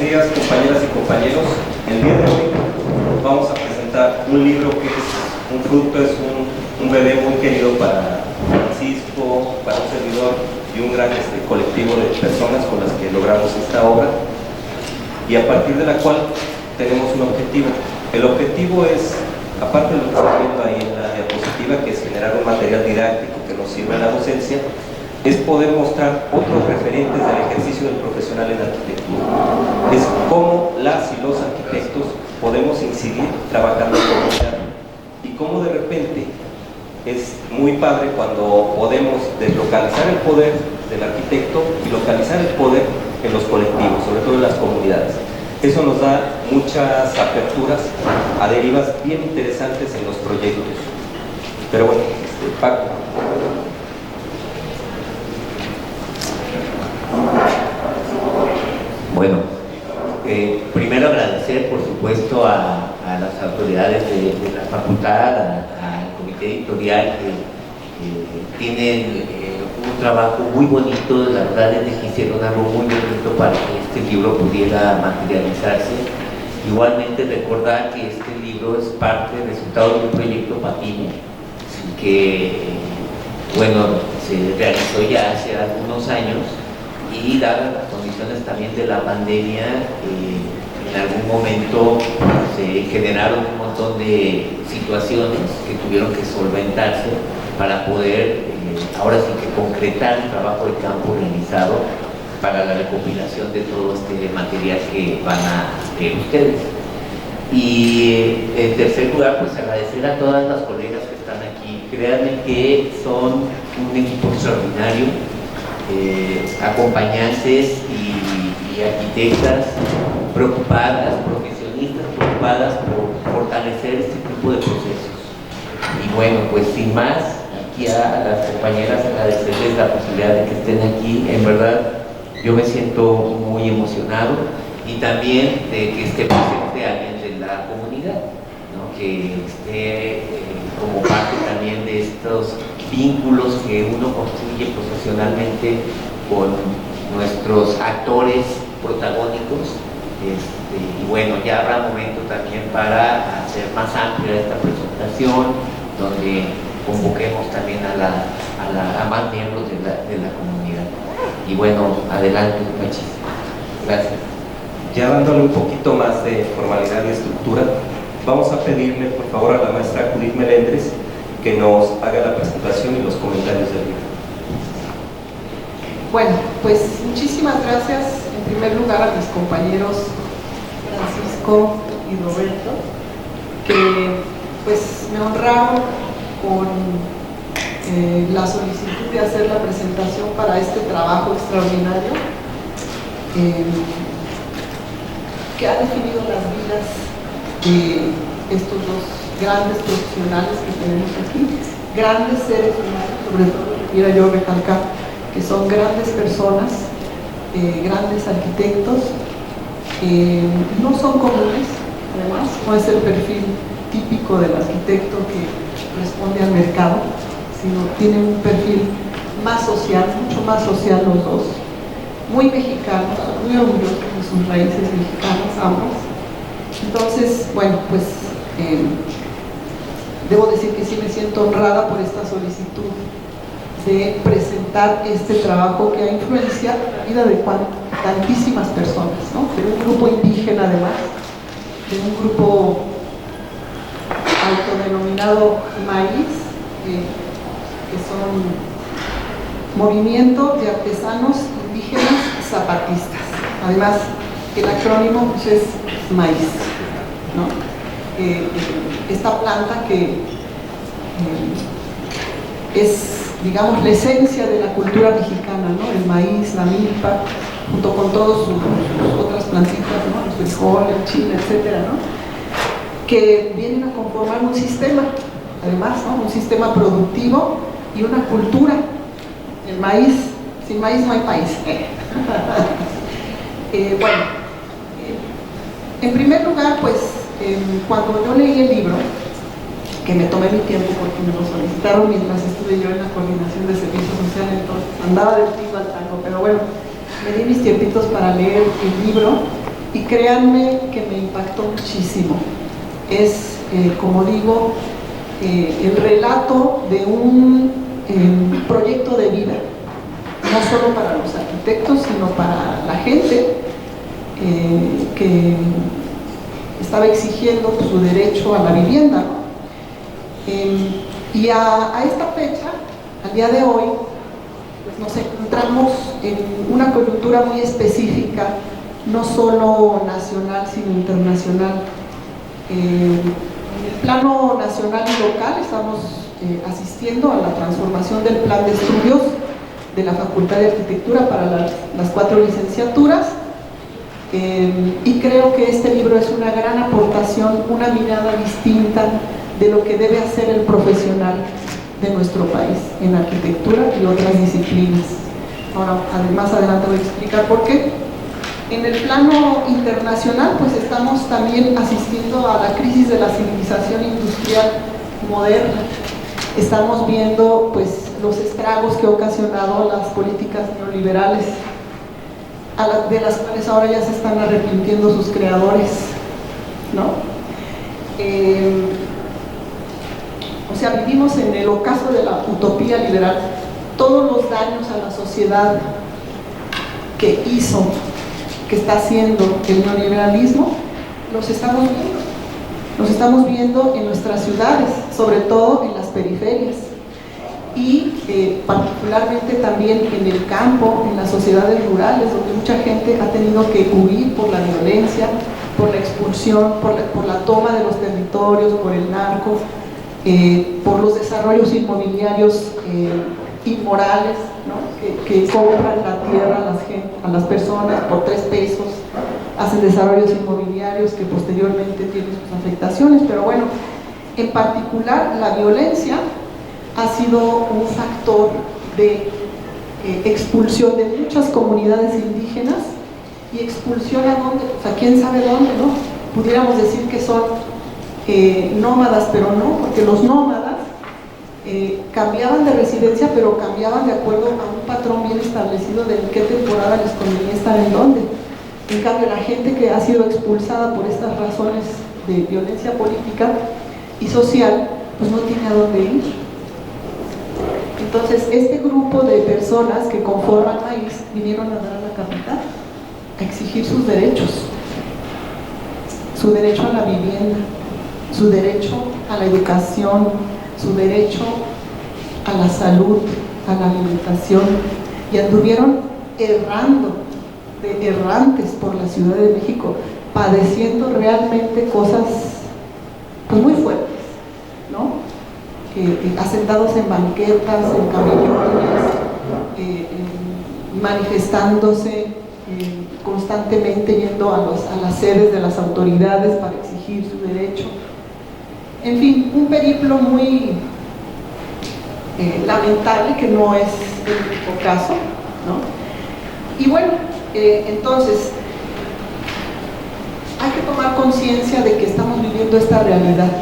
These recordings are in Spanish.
días, compañeras y compañeros. El día de hoy vamos a presentar un libro que es un fruto, es un bebé muy querido para Francisco, para un servidor y un gran colectivo de personas con las que logramos esta obra, y a partir de la cual tenemos un objetivo. El objetivo es, aparte de lo que está viendo ahí en la diapositiva, que es generar un material didáctico que nos sirva en la docencia, es poder mostrar otros referentes del ejercicio del profesional en arquitectura. Es cómo las y los arquitectos podemos incidir trabajando en comunidad, y cómo de repente es muy padre cuando podemos deslocalizar el poder del arquitecto y localizar el poder en los colectivos, sobre todo en las comunidades. Eso nos da muchas aperturas a derivas bien interesantes en los proyectos. Pero bueno, Paco. Bueno, primero agradecer por supuesto a las autoridades de la facultad, al comité editorial, que tienen un trabajo muy bonito. La verdad es que hicieron algo muy bonito para que este libro pudiera materializarse. Igualmente recordar que este libro es parte del resultado de un proyecto Patino, que bueno, se realizó ya hace algunos años, y dadas las condiciones también de la pandemia, en algún momento se generaron un montón de situaciones que tuvieron que solventarse para poder ahora sí que concretar el trabajo de campo realizado para la recopilación de todo este material que van a ver ustedes. Y en tercer lugar, pues agradecer a todas las colegas que están aquí. Créanme que son un equipo extraordinario, acompañantes y arquitectas preocupadas, profesionistas preocupadas por fortalecer este tipo de procesos. Y bueno, pues sin más, aquí a las compañeras agradecerles la posibilidad de que estén aquí. En verdad yo me siento muy emocionado, y también de que esté presente alguien de la comunidad, ¿no? Que esté como parte también de estos vínculos que uno construye profesionalmente con nuestros actores protagónicos. Y bueno, ya habrá momento también para hacer más amplia esta presentación, donde convoquemos también a más miembros de la comunidad. Y bueno, adelante, Machis. Gracias. Ya dándole un poquito más de formalidad y estructura, vamos a pedirle por favor a la maestra Judith Melendres que nos haga la presentación y los comentarios del libro. Bueno, pues muchísimas gracias en primer lugar a mis compañeros Francisco y Roberto, que pues me honraron con la solicitud de hacer la presentación para este trabajo extraordinario que ha definido las vidas de estos dos grandes profesionales que tenemos aquí, grandes seres humanos. Sobre todo quisiera yo recalcar que son grandes personas, grandes arquitectos, no son comunes, además no es el perfil típico del arquitecto que responde al mercado, sino tienen un perfil más social, mucho más social los dos, muy mexicanos, muy orgullosos de sus raíces mexicanas ambos. Entonces, bueno, pues debo decir que sí me siento honrada por esta solicitud de presentar este trabajo que ha influenciado la vida de tantísimas personas, ¿no? De un grupo indígena, además, de un grupo autodenominado Maíz, que son Movimiento de Artesanos Indígenas Zapatistas. Además, el acrónimo pues, es Maíz, ¿no? Esta planta que es, digamos, la esencia de la cultura mexicana, ¿no? El maíz, la milpa, junto con todas sus otras plantitas, ¿no? El frijol, el chile, etcétera, ¿no? Que vienen a conformar un sistema, además, ¿no? Un sistema productivo y una cultura. El maíz, sin maíz no hay país. Bueno, en primer lugar, pues, cuando yo leí el libro, que me tomé mi tiempo porque me lo solicitaron mientras estuve yo en la coordinación de servicio social, entonces andaba del tiro al tango, pero bueno, me di mis tiempitos para leer el libro y créanme que me impactó muchísimo. Es, como digo, el relato de un proyecto de vida, no solo para los arquitectos, sino para la gente que estaba exigiendo su derecho a la vivienda, ¿no? Y a esta fecha, al día de hoy, pues nos encontramos en una coyuntura muy específica, no solo nacional, sino internacional. En el plano nacional y local estamos asistiendo a la transformación del plan de estudios de la Facultad de Arquitectura para las 4 licenciaturas, y creo que este libro es una gran aportación, una mirada distinta de lo que debe hacer el profesional de nuestro país en arquitectura y otras disciplinas. Ahora, más adelante voy a explicar por qué. En el plano internacional, pues estamos también asistiendo a la crisis de la civilización industrial moderna. Estamos viendo pues los estragos que ha ocasionado las políticas neoliberales, de las cuales ahora ya se están arrepintiendo sus creadores, ¿no? O sea, vivimos en el ocaso de la utopía liberal. Todos los daños a la sociedad que está haciendo el neoliberalismo, los estamos viendo. Los estamos viendo en nuestras ciudades, sobre todo en las periferias, y particularmente también en el campo, en las sociedades rurales, donde mucha gente ha tenido que huir por la violencia, por la expulsión, por la toma de los territorios, por el narco, por los desarrollos inmobiliarios inmorales, ¿no? que compran la tierra a las personas por 3 pesos, hacen desarrollos inmobiliarios que posteriormente tienen sus afectaciones. Pero bueno, en particular la violencia ha sido un factor de expulsión de muchas comunidades indígenas. ¿Y expulsión a dónde? Pues a quién sabe dónde, ¿no? Pudiéramos decir que son nómadas, pero no, porque los nómadas cambiaban de residencia, pero cambiaban de acuerdo a un patrón bien establecido de en qué temporada les convenía estar en dónde. En cambio, la gente que ha sido expulsada por estas razones de violencia política y social, pues no tiene a dónde ir. Entonces, este grupo de personas que conforman país vinieron a dar a la capital, a exigir sus derechos, su derecho a la vivienda, su derecho a la educación, su derecho a la salud, a la alimentación, y anduvieron errantes por la Ciudad de México, padeciendo realmente cosas pues muy fuertes, ¿no? Asentados en banquetas, en camellones, manifestándose constantemente, yendo a las sedes de las autoridades para exigir su derecho. En fin, un periplo muy lamentable, que no es el único caso, ¿no? Y bueno, entonces hay que tomar conciencia de que estamos viviendo esta realidad,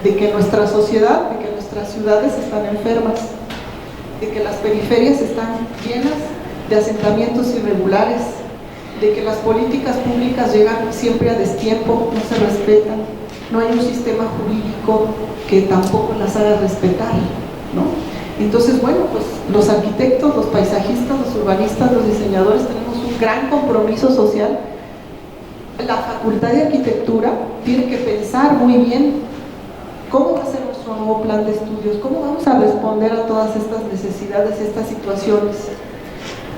de que nuestra sociedad, de que nuestras ciudades están enfermas, de que las periferias están llenas de asentamientos irregulares, de que las políticas públicas llegan siempre a destiempo, no se respetan, no hay un sistema jurídico que tampoco las haga respetar, ¿no? Entonces, bueno, pues los arquitectos, los paisajistas, los urbanistas, los diseñadores tenemos un gran compromiso social. La Facultad de Arquitectura tiene que pensar muy bien cómo va a ser nuestro nuevo plan de estudios, cómo vamos a responder a todas estas necesidades, estas situaciones.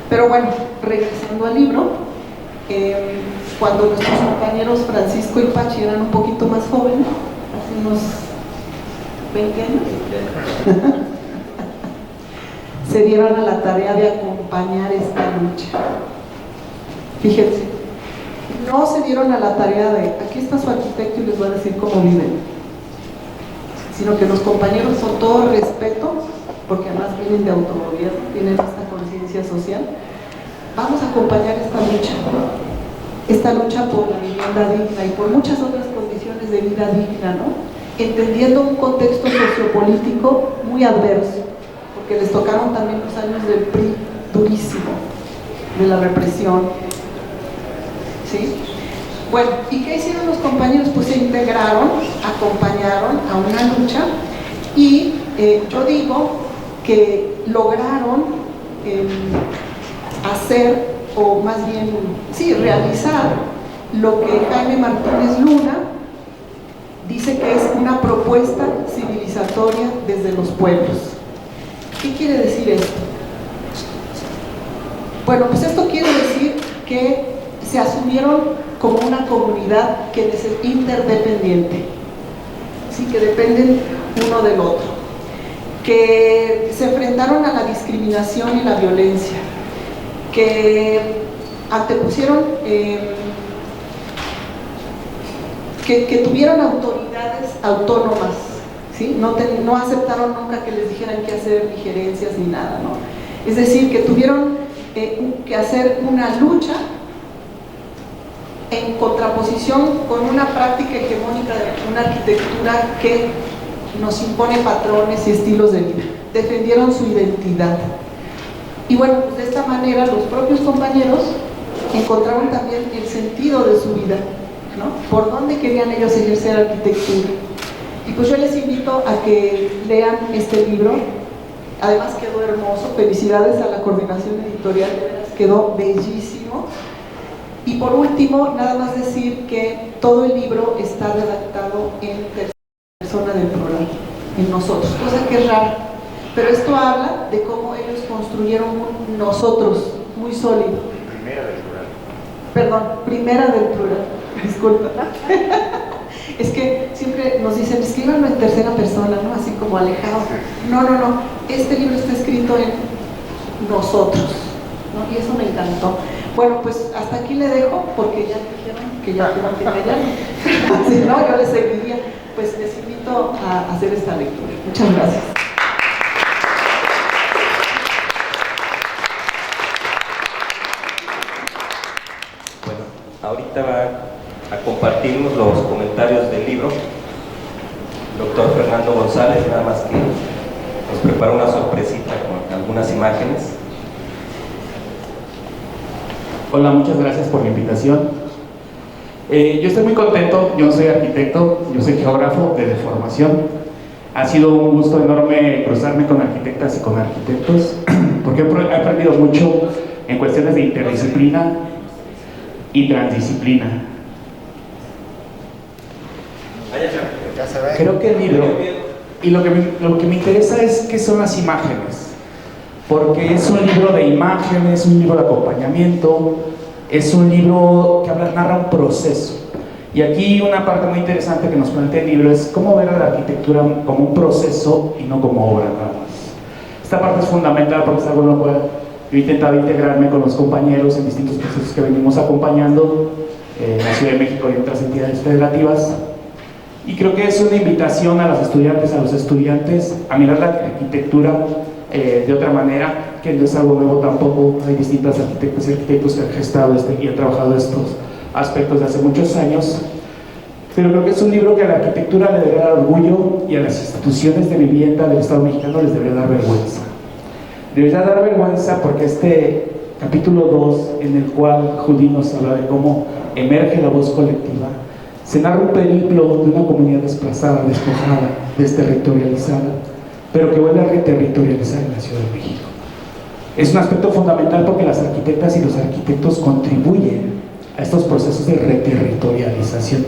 Pero bueno, regresando al libro, cuando nuestros compañeros Francisco y Pachi eran un poquito más jóvenes, hace unos 20 años, se dieron a la tarea de acompañar esta lucha. Fíjense, no se dieron a la tarea de aquí está su arquitecto y les va a decir cómo viven, sino que los compañeros, con todo respeto, porque además vienen de autogobierno, tienen esta conciencia social, vamos a acompañar esta lucha por la vivienda digna y por muchas otras condiciones de vida digna, ¿no? Entendiendo un contexto sociopolítico muy adverso, porque les tocaron también los años del PRI durísimo, de la represión, ¿sí? Bueno, ¿y qué hicieron los compañeros? Pues se integraron, acompañaron a una lucha y yo digo que lograron hacer, o más bien, sí, realizar lo que Jaime Martínez Luna dice que es una propuesta civilizatoria desde los pueblos. ¿Qué quiere decir esto? Bueno, pues esto quiere decir que se asumieron como una comunidad que es interdependiente, ¿sí? Que dependen uno del otro, que se enfrentaron a la discriminación y la violencia, que antepusieron, que tuvieron autoridades autónomas, ¿sí? No aceptaron nunca que les dijeran qué hacer, ni gerencias ni nada, ¿no? Es decir, que tuvieron que hacer una lucha en contraposición con una práctica hegemónica de una arquitectura que nos impone patrones y estilos de vida. Defendieron su identidad. Y bueno, pues de esta manera los propios compañeros encontraron también el sentido de su vida, ¿no? Por dónde querían ellos ejercer arquitectura. Y pues yo les invito a que lean este libro. Además quedó hermoso. Felicidades a la coordinación editorial, de veras quedó bellísimo. Y por último, nada más decir que todo el libro está redactado en tercera persona del plural, en nosotros, cosa que es rara. Pero esto habla de cómo ellos construyeron un nosotros muy sólido. Primera del plural. Perdón, primera del plural, disculpa. Es que siempre nos dicen, escríbanlo en tercera persona, ¿no? Así como alejado. No, este libro está escrito en nosotros, ¿no? Y eso me encantó. Bueno, pues hasta aquí le dejo, porque ya dijeron que ya tengo que callar. Si no, yo les seguiría. Pues les invito a hacer esta lectura. Muchas gracias. Bueno, ahorita va a compartirnos los comentarios del libro doctor Fernando González, nada más que nos prepara una sorpresita con algunas imágenes. Hola, muchas gracias por la invitación. Yo estoy muy contento. Yo no soy arquitecto, yo soy geógrafo de formación. Ha sido un gusto enorme cruzarme con arquitectas y con arquitectos, porque he aprendido mucho en cuestiones de interdisciplina y transdisciplina. Creo que el libro, y lo que me interesa es qué son las imágenes, porque es un libro de imágenes, un libro de acompañamiento, es un libro que narra un proceso. Y aquí una parte muy interesante que nos plantea el libro es cómo ver a la arquitectura como un proceso y no como obra nada más. Esta parte es fundamental porque es algo en lo cual yo he intentado integrarme con los compañeros en distintos procesos que venimos acompañando en la Ciudad de México y en otras entidades federativas. Y creo que es una invitación a los estudiantes a mirar la arquitectura de otra manera, que no es algo nuevo tampoco. Hay distintas arquitectas y arquitectos que han gestado y han trabajado estos aspectos de hace muchos años, pero creo que es un libro que a la arquitectura le debería dar orgullo y a las instituciones de vivienda del Estado mexicano les debería dar vergüenza. Debería dar vergüenza porque este capítulo 2, en el cual Judy nos habla de cómo emerge la voz colectiva, se narra un periplo de una comunidad desplazada, despojada, desterritorializada, pero que vuelve a reterritorializar en la Ciudad de México. Es un aspecto fundamental porque las arquitectas y los arquitectos contribuyen a estos procesos de reterritorialización.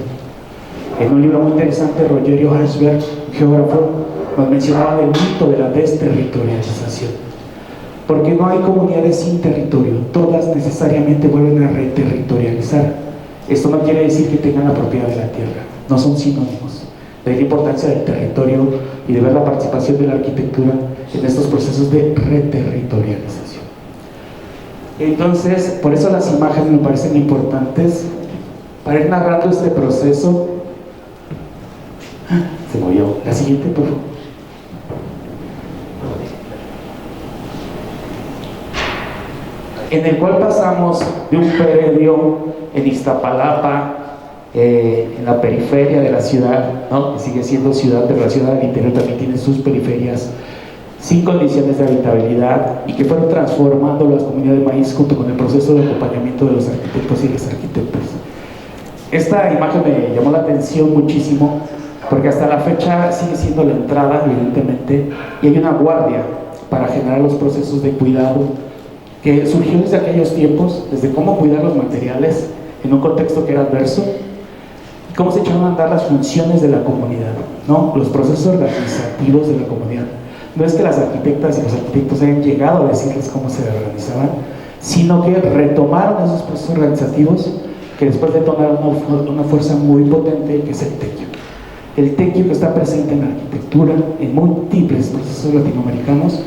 En un libro muy interesante, Rogerio Harsberg, geógrafo, nos mencionaba del mito de la desterritorialización, porque no hay comunidades sin territorio, todas necesariamente vuelven a reterritorializar. Esto no quiere decir que tengan la propiedad de la tierra, no son sinónimos. De ahí la importancia del territorio y de ver la participación de la arquitectura en estos procesos de reterritorialización. Entonces, por eso las imágenes me parecen importantes para ir narrando este proceso. Se movió. La siguiente, por favor. En el cual pasamos de un predio en Iztapalapa, en la periferia de la ciudad, ¿no? Que sigue siendo ciudad, pero la ciudad del interior también tiene sus periferias sin condiciones de habitabilidad, y que fueron transformando las comunidades de maíz junto con el proceso de acompañamiento de los arquitectos y las arquitectas. Esta imagen me llamó la atención muchísimo porque hasta la fecha sigue siendo la entrada, evidentemente, y hay una guardia para generar los procesos de cuidado que surgió desde aquellos tiempos, desde cómo cuidar los materiales en un contexto que era adverso, y cómo se echaban a andar las funciones de la comunidad, ¿no? Los procesos organizativos de la comunidad. No es que las arquitectas y los arquitectos hayan llegado a decirles cómo se organizaban, sino que retomaron esos procesos organizativos que después detonaron una fuerza muy potente, que es el tequio. El tequio, que está presente en la arquitectura, en múltiples procesos latinoamericanos,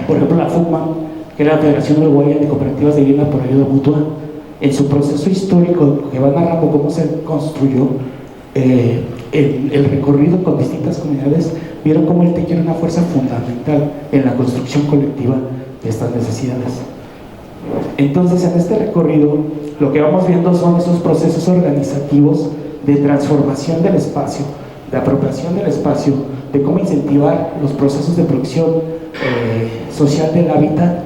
por ejemplo la FUCMA, que era la Federación Uruguaya de Cooperativas de Vivienda por Ayuda Mutua, en su proceso histórico que va narrando cómo se construyó el recorrido con distintas comunidades, vieron cómo el tequio era una fuerza fundamental en la construcción colectiva de estas necesidades. Entonces, en este recorrido, lo que vamos viendo son esos procesos organizativos de transformación del espacio, de apropiación del espacio, de cómo incentivar los procesos de producción social del hábitat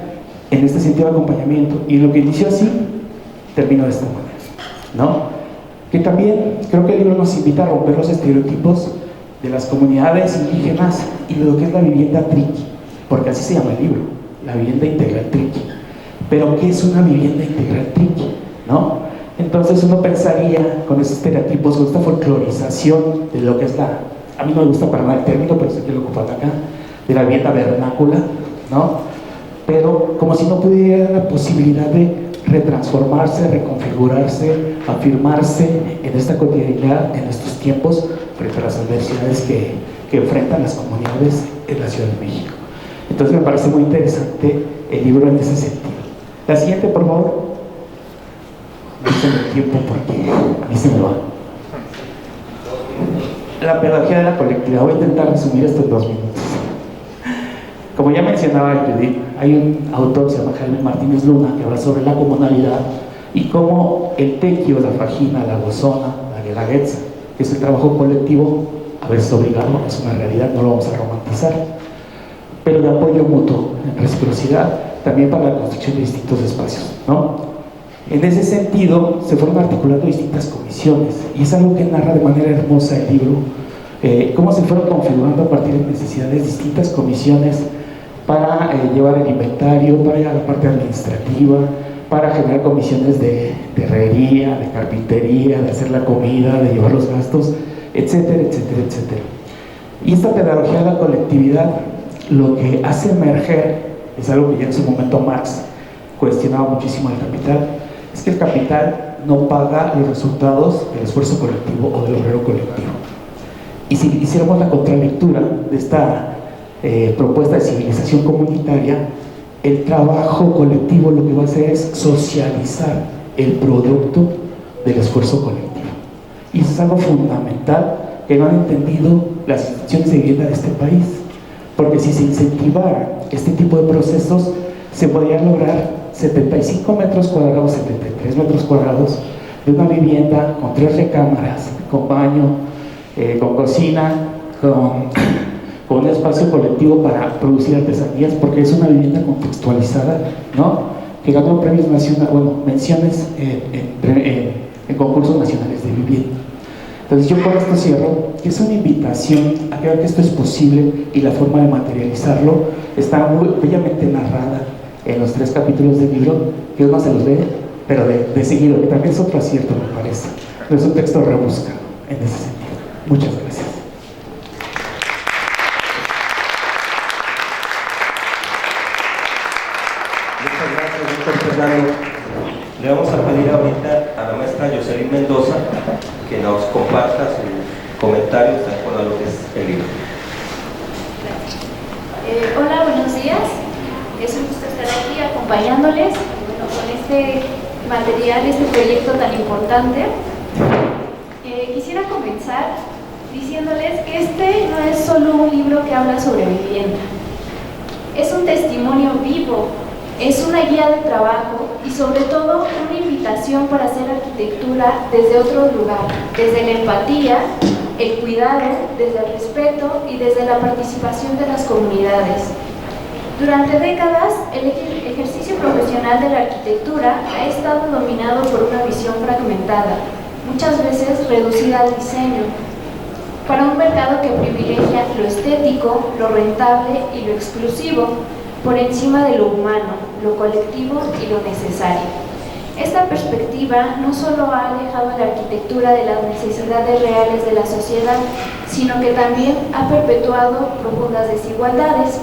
en este sentido de acompañamiento. Y lo que inició así, terminó de esta manera, ¿no? Que también creo que el libro nos invita a romper los estereotipos de las comunidades indígenas y de lo que es la vivienda triqui, porque así se llama el libro, la vivienda integral triqui. Pero ¿qué es una vivienda integral triqui? ¿No? Entonces uno pensaría con esos estereotipos, con esta folclorización de lo que es a mí no me gusta para nada el término, pero sé que lo ocupan acá, de la vivienda vernácula, ¿no? Pero como si no pudiera la posibilidad de retransformarse, reconfigurarse, afirmarse en esta cotidianidad, en estos tiempos, frente a las adversidades que enfrentan las comunidades en la Ciudad de México. Entonces me parece muy interesante el libro en ese sentido. La siguiente, por favor. Díganme el tiempo porque a mí se me va. La pedagogía de la colectividad. Voy a intentar resumir esto en 2 minutos. Como ya mencionaba Judith, hay un autor que se llama Jaime Martínez Luna que habla sobre la comunalidad y cómo el tequio, la fajina, la gozona, la guelaguetza, que es el trabajo colectivo, a veces obligado, es una realidad, no lo vamos a romantizar, pero de apoyo mutuo, en reciprocidad, también para la construcción de distintos espacios, ¿no? En ese sentido, se fueron articulando distintas comisiones, y es algo que narra de manera hermosa el libro, cómo se fueron configurando a partir de necesidades distintas comisiones para llevar el inventario, para llevar la parte administrativa, para generar comisiones de herrería, de carpintería, de hacer la comida, de llevar los gastos, etcétera, etcétera, etcétera. Y esta pedagogía de la colectividad lo que hace emerger, es algo que ya en su momento Marx cuestionaba muchísimo al capital, es que el capital no paga los resultados del esfuerzo colectivo o del obrero colectivo. Y si hiciéramos la contralectura de esta propuesta de civilización comunitaria, el trabajo colectivo lo que va a hacer es socializar el producto del esfuerzo colectivo. Y eso es algo fundamental que no han entendido las instituciones de vivienda de este país, porque si se incentivara este tipo de procesos, se podrían lograr 75 metros cuadrados, 73 metros cuadrados de una vivienda con 3 recámaras, con baño, con cocina, con un espacio colectivo para producir artesanías, porque es una vivienda contextualizada, ¿no? Que ganó premios nacionales, bueno, menciones en concursos nacionales de vivienda. Entonces yo con esto cierro, que es una invitación a que vean que esto es posible y la forma de materializarlo está muy bellamente narrada en los 3 capítulos del libro, que uno se los lee, pero de seguido, que también es otro acierto, me parece. No es un texto rebuscado en ese sentido. Muchas gracias. Muchas gracias, doctor Fernando. Le vamos a pedir ahorita a la maestra Jocelyn Mendoza que nos comparta sus comentarios de acuerdo a lo que es el libro. Hola, buenos días. Es un gusto estar aquí acompañándoles con este material, este proyecto tan importante. Quisiera comenzar diciéndoles que este no es solo un libro que habla sobre vivienda. Es un testimonio vivo, es una guía de trabajo y sobre todo una invitación para hacer arquitectura desde otro lugar, desde la empatía, el cuidado, desde el respeto y desde la participación de las comunidades. Durante décadas, el ejercicio profesional de la arquitectura ha estado dominado por una visión fragmentada, muchas veces reducida al diseño, para un mercado que privilegia lo estético, lo rentable y lo exclusivo, por encima de lo humano, lo colectivo y lo necesario. Esta perspectiva no solo ha alejado la arquitectura de las necesidades reales de la sociedad, sino que también ha perpetuado profundas desigualdades.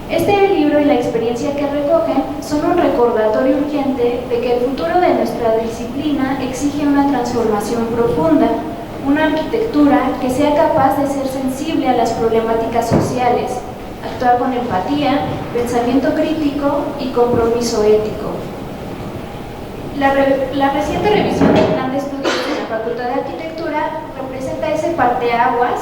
Este libro y la experiencia que recogen son un recordatorio urgente de que el futuro de nuestra disciplina exige una transformación profunda, una arquitectura que sea capaz de ser sensible a las problemáticas sociales, actuar con empatía, pensamiento crítico y compromiso ético. La reciente revisión del plan de estudios de la Facultad de Arquitectura representa ese parteaguas,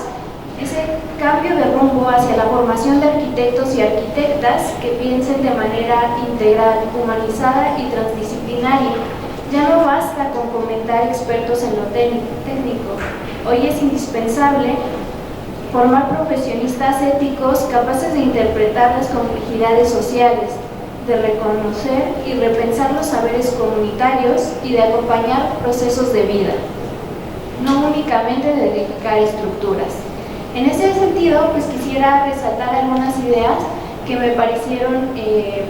ese cambio de rumbo hacia la formación de arquitectos y arquitectas que piensen de manera integral, humanizada y transdisciplinaria. Ya no basta con comentar expertos en lo técnico. Hoy es indispensable formar profesionistas éticos capaces de interpretar las complejidades sociales, de reconocer y repensar los saberes comunitarios y de acompañar procesos de vida, no únicamente de edificar estructuras. En ese sentido, pues quisiera resaltar algunas ideas que me parecieron que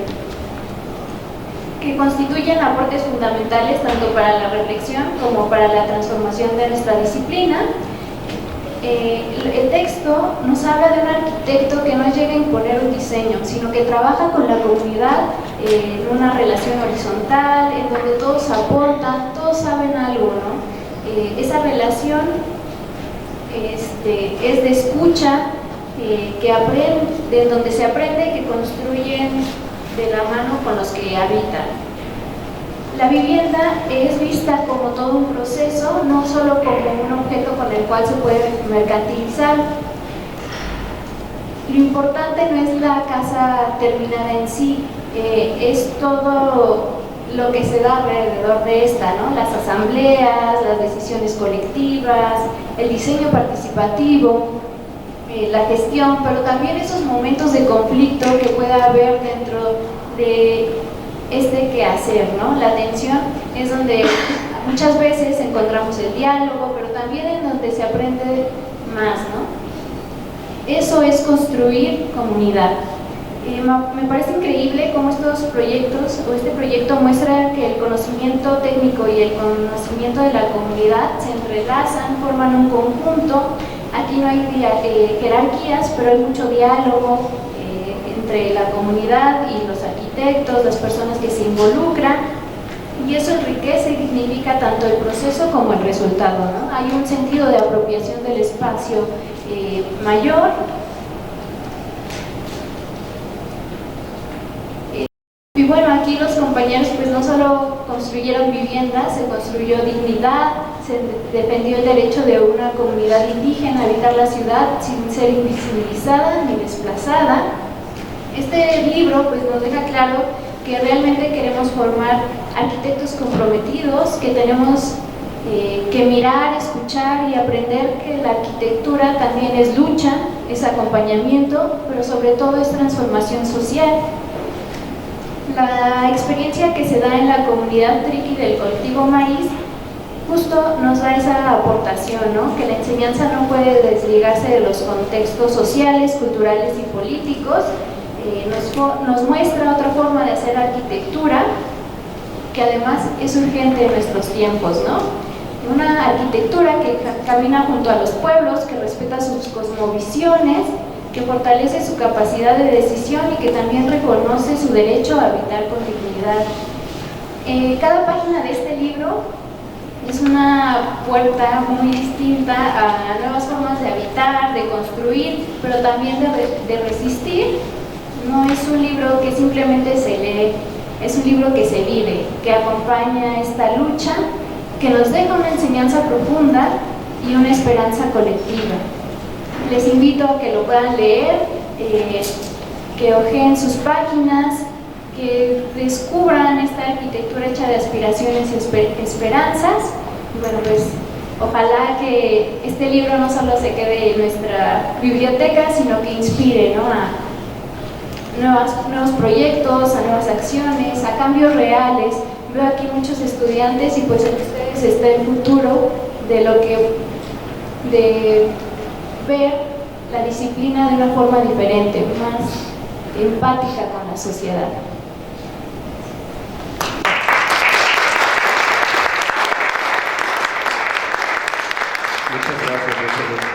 constituyen aportes fundamentales tanto para la reflexión como para la transformación de nuestra disciplina. El texto nos habla de un arquitecto que no llega a imponer un diseño, sino que trabaja con la comunidad en una relación horizontal, en donde todos aportan, todos saben algo, ¿no? Esa relación es de escucha, de donde se aprende, que construyen de la mano con los que habitan. La vivienda es vista como todo un proceso, no solo como un objeto con el cual se puede mercantilizar. Lo importante no es la casa terminada en sí, es todo lo que se da alrededor de esta, ¿no? Las asambleas, las decisiones colectivas, el diseño participativo, la gestión, pero también esos momentos de conflicto que pueda haber dentro de este quehacer, ¿no? La tensión es donde muchas veces encontramos el diálogo, pero también en donde se aprende más, ¿no? Eso es construir comunidad. Me parece increíble cómo estos proyectos, o este proyecto muestra que el conocimiento técnico y el conocimiento de la comunidad se entrelazan, forman un conjunto. Aquí no hay jerarquías, pero hay mucho diálogo entre la comunidad y los arquitectos, las personas que se involucran, y eso enriquece y dignifica tanto el proceso como el resultado, ¿no? Hay un sentido de apropiación del espacio mayor. Y bueno, aquí los compañeros pues no solo construyeron viviendas, se construyó dignidad, se defendió el derecho de una comunidad indígena a habitar la ciudad sin ser invisibilizada ni desplazada. Este libro pues nos deja claro que realmente queremos formar arquitectos comprometidos, que tenemos que mirar, escuchar y aprender que la arquitectura también es lucha, es acompañamiento, pero sobre todo es transformación social. La experiencia que se da en la comunidad Triqui del colectivo Maíz justo nos da esa aportación, ¿no? Que la enseñanza no puede desligarse de los contextos sociales, culturales y políticos. Nos muestra otra forma de hacer arquitectura que además es urgente en nuestros tiempos, ¿no? Una arquitectura que camina junto a los pueblos, que respeta sus cosmovisiones, que fortalece su capacidad de decisión y que también reconoce su derecho a habitar con dignidad. Cada página de este libro es una puerta muy distinta a nuevas formas de habitar, de construir, pero también de resistir. No es un libro que simplemente se lee, es un libro que se vive, que acompaña esta lucha, que nos deja una enseñanza profunda y una esperanza colectiva. Les invito a que lo puedan leer, que hojeen sus páginas, que descubran esta arquitectura hecha de aspiraciones y esperanzas. Y bueno, pues ojalá que este libro no solo se quede en nuestra biblioteca, sino que inspire, ¿no? nuevos proyectos, a nuevas acciones, a cambios reales. Veo aquí muchos estudiantes y pues en ustedes está el futuro de ver la disciplina de una forma diferente, más empática con la sociedad. Muchas gracias, Rosalía.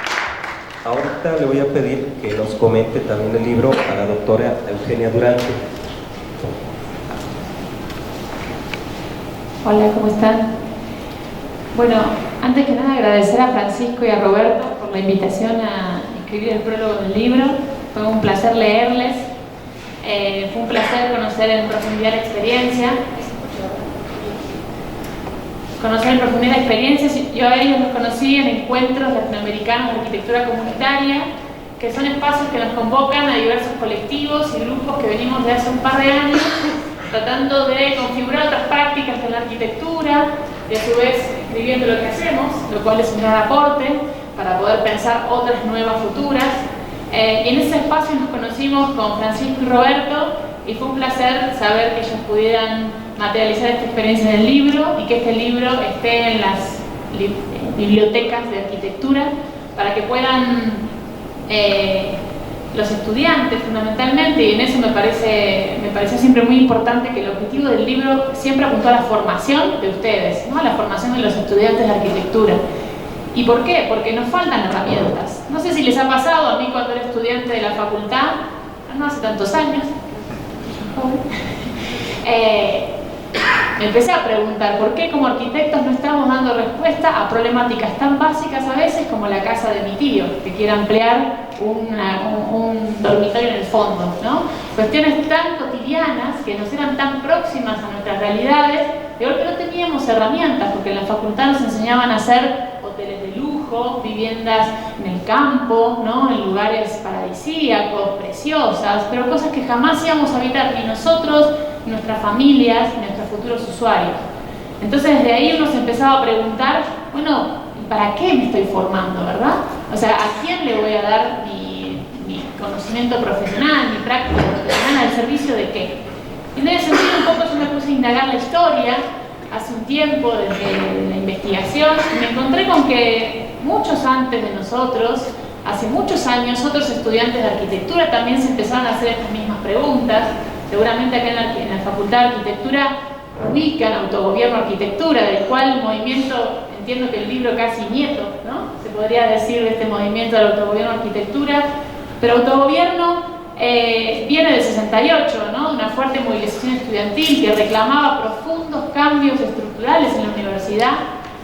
Ahorita le voy a pedir que nos comente también el libro a la doctora Eugenia Durante. Hola, ¿cómo están? Bueno, antes que nada agradecer a Francisco y a Roberto por la invitación a escribir el prólogo del libro. Fue un placer leerles, fue un placer conocer en profundidad la experiencia. Yo a ellos los conocí en encuentros latinoamericanos de arquitectura comunitaria, que son espacios que nos convocan a diversos colectivos y grupos que venimos de hace un par de años tratando de configurar otras prácticas de la arquitectura y a su vez escribiendo lo que hacemos, lo cual es un gran aporte para poder pensar otras nuevas futuras. Y en ese espacio nos conocimos con Francisco y Roberto y fue un placer saber que ellos pudieran materializar esta experiencia en el libro y que este libro esté en las bibliotecas de arquitectura para que puedan los estudiantes fundamentalmente, y en eso me pareció siempre muy importante que el objetivo del libro siempre apuntó a la formación de ustedes, ¿no? A la formación de los estudiantes de arquitectura. ¿Y por qué? Porque nos faltan herramientas. No sé si les ha pasado, a mí cuando era estudiante de la facultad, no hace tantos años, me empecé a preguntar por qué como arquitectos no estamos dando respuesta a problemáticas tan básicas a veces como la casa de mi tío, que quiere ampliar un dormitorio en el fondo, ¿no? Cuestiones tan cotidianas que nos eran tan próximas a nuestras realidades, de golpe no teníamos herramientas, porque en la facultad nos enseñaban a hacer hoteles de lujo, viviendas en el campo, ¿no? En lugares paradisíacos, preciosas, pero cosas que jamás íbamos a habitar ni nosotros, ni nuestras familias, ni nuestros futuros usuarios. Entonces desde ahí uno se empezaba a preguntar, bueno, ¿para qué me estoy formando, verdad? O sea, ¿a quién le voy a dar mi conocimiento profesional, mi práctica profesional, al servicio de qué? Y en ese sentido un poco yo me puse a indagar la historia hace un tiempo desde la investigación y me encontré con que muchos antes de nosotros, hace muchos años, otros estudiantes de arquitectura también se empezaron a hacer estas mismas preguntas. Seguramente acá en la Facultad de Arquitectura ubican Autogobierno Arquitectura, del cual el movimiento, entiendo que el libro casi nieto, ¿no? Se podría decir de este movimiento del Autogobierno Arquitectura, pero autogobierno viene del 68, ¿no? Una fuerte movilización estudiantil que reclamaba profundos cambios estructurales en la universidad,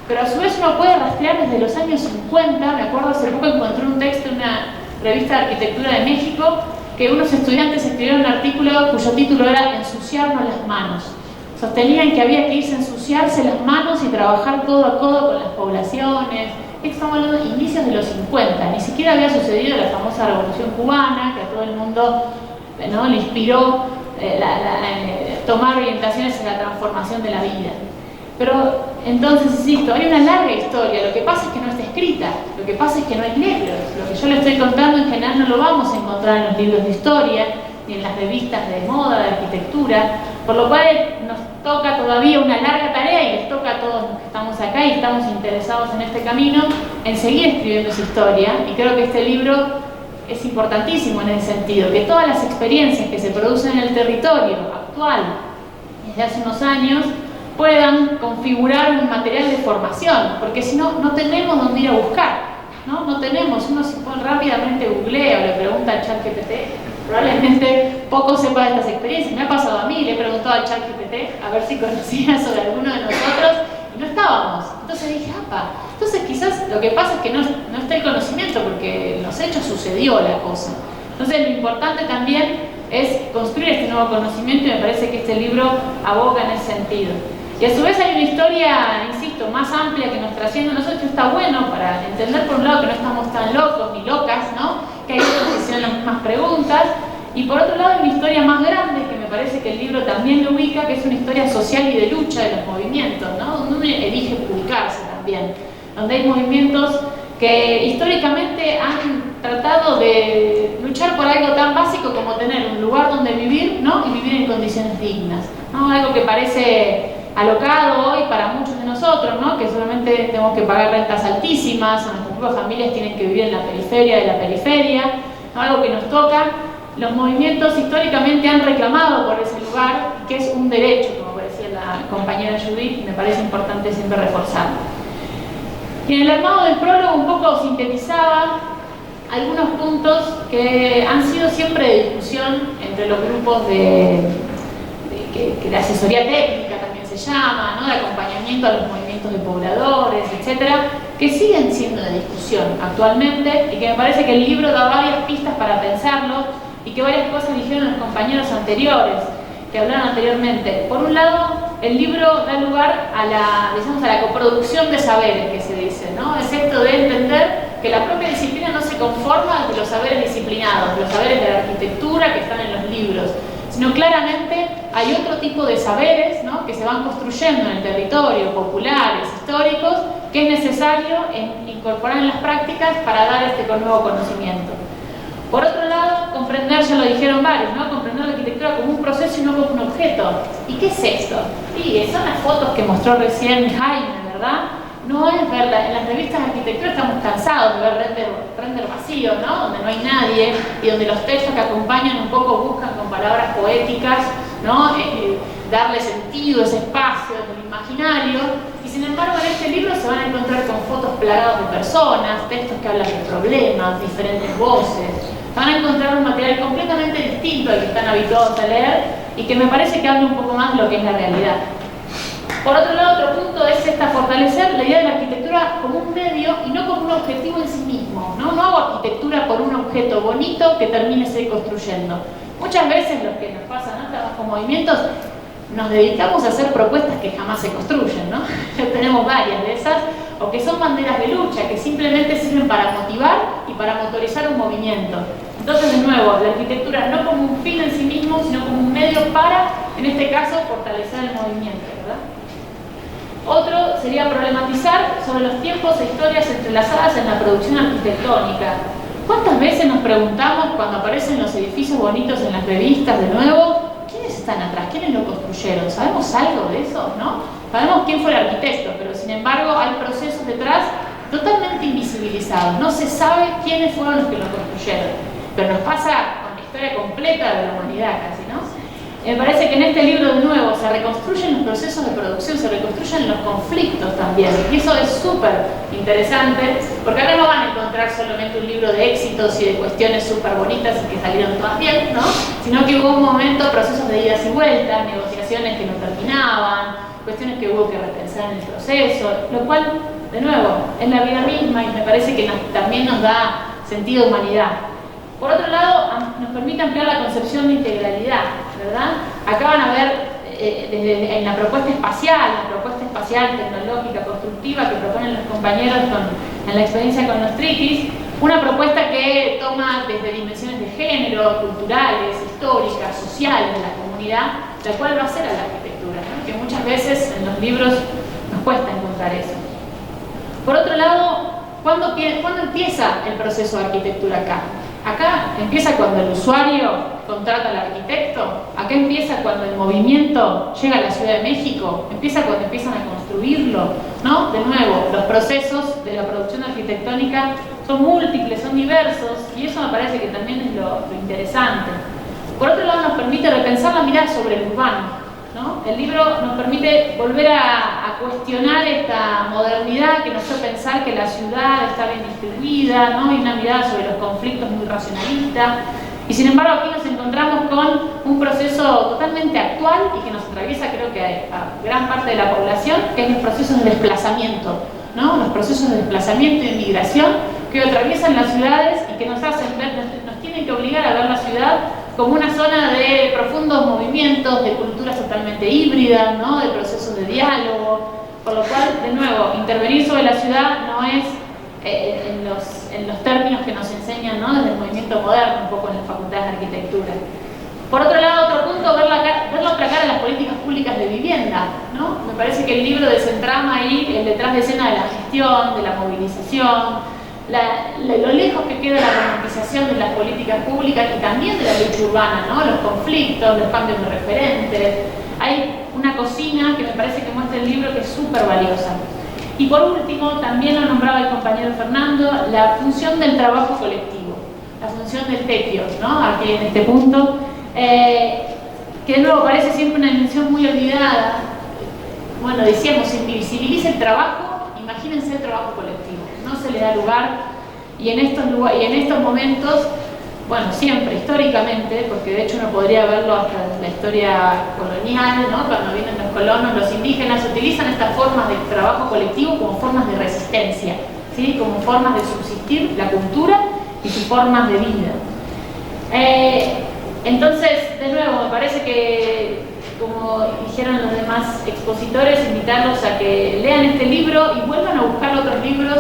pero a su vez uno puede rastrear desde los años 50, me acuerdo hace poco encontré un texto en una revista de arquitectura de México, que unos estudiantes escribieron un artículo cuyo título era Ensuciarnos las manos. Sostenían que había que irse a ensuciarse las manos y trabajar codo a codo con las poblaciones. Estamos hablando de inicios de los 50, ni siquiera había sucedido la famosa Revolución Cubana, que a todo el mundo, ¿no?, le inspiró tomar orientaciones en la transformación de la vida. Pero entonces, insisto, hay una larga historia, lo que pasa es que no está escrita, lo que pasa es que no hay libros. Lo que yo le estoy contando en general no lo vamos a encontrar en los libros de historia, ni en las revistas de moda, de arquitectura, por lo cual nos toca todavía una larga tarea y les toca a todos los que estamos acá y estamos interesados en este camino, en seguir escribiendo esa historia, y creo que este libro es importantísimo en ese sentido, que todas las experiencias que se producen en el territorio actual, desde hace unos años, puedan configurar un material de formación, porque si no, no tenemos dónde ir a buscar, no tenemos. Uno se pone rápidamente, googlea o le pregunta al ChatGPT, probablemente poco sepa de estas experiencias. Me ha pasado a mí, le he preguntado al ChatGPT a ver si conocía sobre alguno de nosotros y no estábamos. Entonces dije, entonces quizás lo que pasa es que no está el conocimiento, porque en los hechos sucedió la cosa. Entonces lo importante también es construir este nuevo conocimiento, y me parece que este libro aboga en ese sentido. Y a su vez hay una historia, insisto, más amplia que nos trasciende a nosotros. Está bueno para entender, por un lado, que no estamos tan locos ni locas, ¿no? Que hay otros que hicieron las mismas preguntas. Y por otro lado hay una historia más grande, que me parece que el libro también lo ubica, que es una historia social y de lucha de los movimientos, ¿no? Donde uno elige publicarse también. Donde hay movimientos que históricamente han tratado de luchar por algo tan básico como tener un lugar donde vivir, ¿no? Y vivir en condiciones dignas, ¿no? Algo que parece alocado hoy para muchos de nosotros, ¿no? Que solamente tenemos que pagar rentas altísimas, nuestras propias familias tienen que vivir en la periferia de la periferia, ¿no? Algo que nos toca. Los movimientos históricamente han reclamado por ese lugar, que es un derecho, como decía la compañera Judith, y me parece importante siempre reforzarlo. Y en el armado del prólogo un poco sintetizaba algunos puntos que han sido siempre de discusión entre los grupos que de asesoría técnica también se llama, ¿no? De acompañamiento a los movimientos de pobladores, etcétera, que siguen siendo de discusión actualmente y que me parece que el libro da varias pistas para pensarlo y que varias cosas dijeron los compañeros anteriores que hablaron anteriormente. Por un lado, el libro da lugar a la coproducción de saberes, que se dice, ¿no? Es esto de entender que la propia disciplina no se conforma de los saberes disciplinados, de los saberes de la arquitectura que están en los libros, sino claramente hay otro tipo de saberes, ¿no? Que se van construyendo en el territorio, populares, históricos, que es necesario incorporar en las prácticas para dar este nuevo conocimiento. Por otro lado, comprender, ya lo dijeron varios, ¿no? Comprender la arquitectura como un proceso y no como un objeto. ¿Y qué es esto? Y son las fotos que mostró recién Jaime, ¿verdad? No es verdad, en las revistas de arquitectura estamos cansados de ver render vacío, ¿no? Donde no hay nadie y donde los textos que acompañan un poco buscan con palabras poéticas, ¿no? Darle sentido a ese espacio del imaginario. Y sin embargo en este libro se van a encontrar con fotos plagadas de personas, textos que hablan de problemas, diferentes voces. Van a encontrar un material completamente distinto al que están habituados a leer y que me parece que habla un poco más de lo que es la realidad. Por otro lado, otro punto es fortalecer la idea de la arquitectura como un medio y no como un objetivo en sí mismo, ¿no? No hago arquitectura por un objeto bonito que termine se construyendo. Muchas veces lo que nos pasa, ¿no? Trabajo movimientos, nos dedicamos a hacer propuestas que jamás se construyen, ¿no? Tenemos varias de esas, o que son banderas de lucha, que simplemente sirven para motivar y para motorizar un movimiento. Entonces, de nuevo, la arquitectura no como un fin en sí mismo, sino como un medio para, en este caso, fortalecer el movimiento, ¿verdad? Otro sería problematizar sobre los tiempos e historias entrelazadas en la producción arquitectónica. ¿Cuántas veces nos preguntamos cuando aparecen los edificios bonitos en las revistas de nuevo, ¿quiénes están atrás? ¿Quiénes lo construyeron? ¿Sabemos algo de eso? ¿No? Sabemos quién fue el arquitecto, pero sin embargo hay procesos detrás totalmente invisibilizados. No se sabe quiénes fueron los que lo construyeron. Pero nos pasa con la historia completa de la humanidad casi, ¿no? Me parece que en este libro de nuevo se reconstruyen los procesos de producción, se reconstruyen los conflictos también. Y eso es súper interesante, porque ahora no van a encontrar solamente un libro de éxitos y de cuestiones súper bonitas y que salieron todas bien, ¿no? Sino que hubo un momento, procesos de idas y vueltas, negociaciones que no terminaban, cuestiones que hubo que repensar en el proceso, lo cual, de nuevo, es la vida misma y me parece que también nos da sentido de humanidad. Por otro lado, nos permite ampliar la concepción de integralidad, ¿verdad? Acá van a ver en la propuesta espacial tecnológica, constructiva que proponen los compañeros en la experiencia con los triquis, una propuesta que toma desde dimensiones de género, culturales, históricas, sociales de la comunidad, la cual va a ser a la arquitectura, ¿no? Que muchas veces en los libros nos cuesta encontrar eso. Por otro lado, ¿cuándo empieza el proceso de arquitectura acá? Acá empieza cuando el usuario contrata al arquitecto, acá empieza cuando el movimiento llega a la Ciudad de México, empieza cuando empiezan a construirlo, ¿no? De nuevo, los procesos de la producción arquitectónica son múltiples, son diversos, y eso me parece que también es lo interesante. Por otro lado, nos permite repensar la mirada sobre el urbano, ¿no? El libro nos permite volver a cuestionar esta modernidad que nos hace pensar que la ciudad está bien distribuida, ¿no? Y una mirada sobre los conflictos muy racionalista. Y sin embargo aquí nos encontramos con un proceso totalmente actual y que nos atraviesa creo que a gran parte de la población, que es los procesos de desplazamiento, ¿no? Los procesos de desplazamiento y de migración que atraviesan las ciudades y que nos hacen ver, nos tienen que obligar a ver la ciudad como una zona de profundos movimientos, de culturas totalmente híbridas, ¿no? De procesos de diálogo, por lo cual, de nuevo, intervenir sobre la ciudad no es en los términos que nos enseñan, ¿no? Desde el movimiento moderno, un poco en las facultades de arquitectura. Por otro lado, otro punto, ver la otra cara de las políticas públicas de vivienda, ¿no? Me parece que el libro desentrama ahí el detrás de escena de la gestión, de la movilización, lo lejos que queda la romantización de las políticas públicas y también de la lucha urbana, ¿no? Los conflictos, los cambios de referentes. Hay una cocina que me parece que muestra el libro que es súper valiosa. Y por último, también lo nombraba el compañero Fernando, la función del trabajo colectivo, la función del tequio, ¿no? Aquí en este punto, que de nuevo parece siempre una dimensión muy olvidada. Bueno, decíamos, se invisibiliza el trabajo, imagínense el trabajo colectivo, no se le da lugar, y en estos momentos, bueno, siempre, históricamente, porque de hecho uno podría verlo hasta en la historia colonial, ¿no? Cuando vienen los colonos, los indígenas utilizan estas formas de trabajo colectivo como formas de resistencia, ¿sí? Como formas de subsistir la cultura y sus formas de vida. Entonces, de nuevo, me parece que, como dijeron los demás expositores, invitarlos a que lean este libro y vuelvan a buscar otros libros